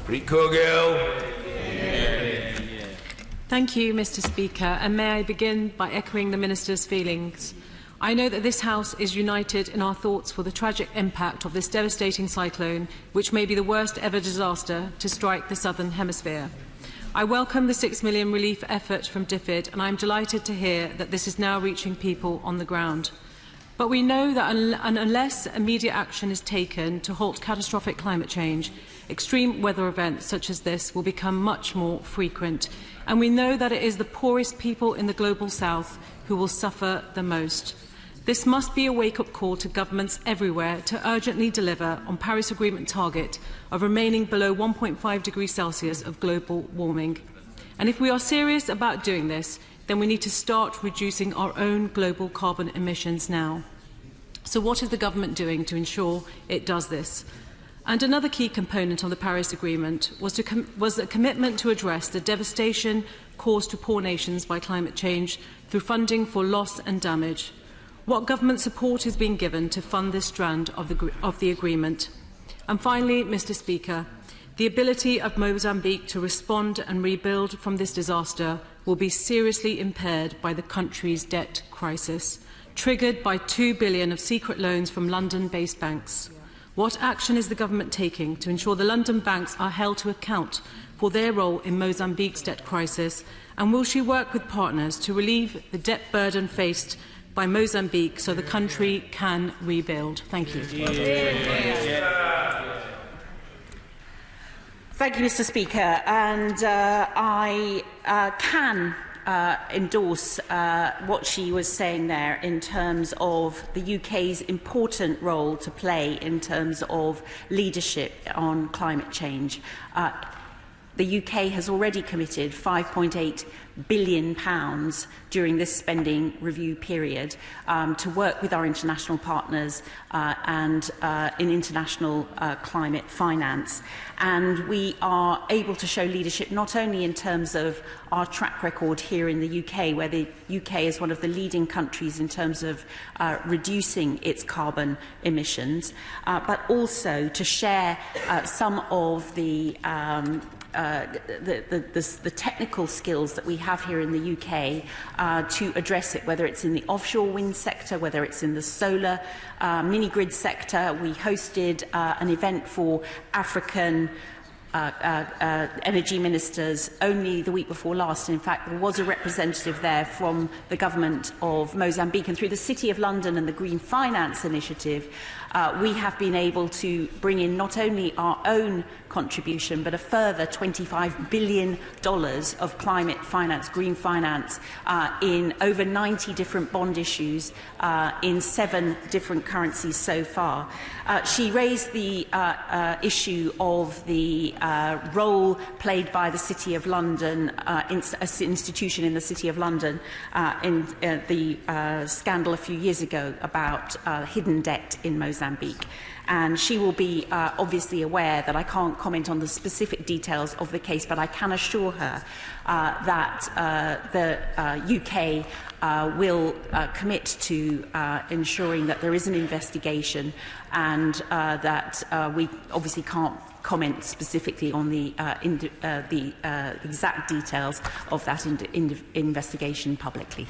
Preet Kaur Gill. Thank you, Mr. Speaker, and may I begin by echoing the Minister's feelings. I know that this House is united in our thoughts for the tragic impact of this devastating cyclone, which may be the worst ever disaster to strike the Southern Hemisphere. I welcome the £6 million relief effort from DFID, and I am delighted to hear that this is now reaching people on the ground. But we know that unless immediate action is taken to halt catastrophic climate change, extreme weather events such as this will become much more frequent. And we know that it is the poorest people in the global south who will suffer the most. This must be a wake-up call to governments everywhere to urgently deliver on Paris Agreement target of remaining below 1.5 degrees Celsius of global warming. And if we are serious about doing this, then we need to start reducing our own global carbon emissions now. So what is the government doing to ensure it does this? And another key component of the Paris Agreement was the commitment to address the devastation caused to poor nations by climate change through funding for loss and damage. What government support is being given to fund this strand of the agreement? And finally, Mr. Speaker, the ability of Mozambique to respond and rebuild from this disaster will be seriously impaired by the country's debt crisis, triggered by £2 billion of secret loans from London-based banks. What action is the government taking to ensure the London banks are held to account for their role in Mozambique's debt crisis? And will she work with partners to relieve the debt burden faced by Mozambique so the country can rebuild? Thank you. Thank you, Mr. Speaker. And I can endorse what she was saying there in terms of the UK's important role to play in terms of leadership on climate change. The UK has already committed £5.8 billion during this spending review period to work with our international partners and in international climate finance. And we are able to show leadership not only in terms of our track record here in the UK, where the UK is one of the leading countries in terms of reducing its carbon emissions, but also to share some of the technical skills that we have here in the UK to address it, whether it's in the offshore wind sector, whether it's in the solar mini-grid sector. We hosted an event for African energy ministers only the week before last. In fact, there was a representative there from the government of Mozambique, and through the City of London and the Green Finance Initiative, we have been able to bring in not only our own contribution, but a further $25 billion of climate finance, green finance, in over 90 different bond issues in 7 different currencies so far. She raised the issue of the role played by the City of London, an institution in the City of London, in the scandal a few years ago about hidden debt in Mozambique. And she will be obviously aware that I can't comment on the specific details of the case, but I can assure her that the UK will commit to ensuring that there is an investigation, and that we obviously can't comment specifically on the exact details of that investigation publicly.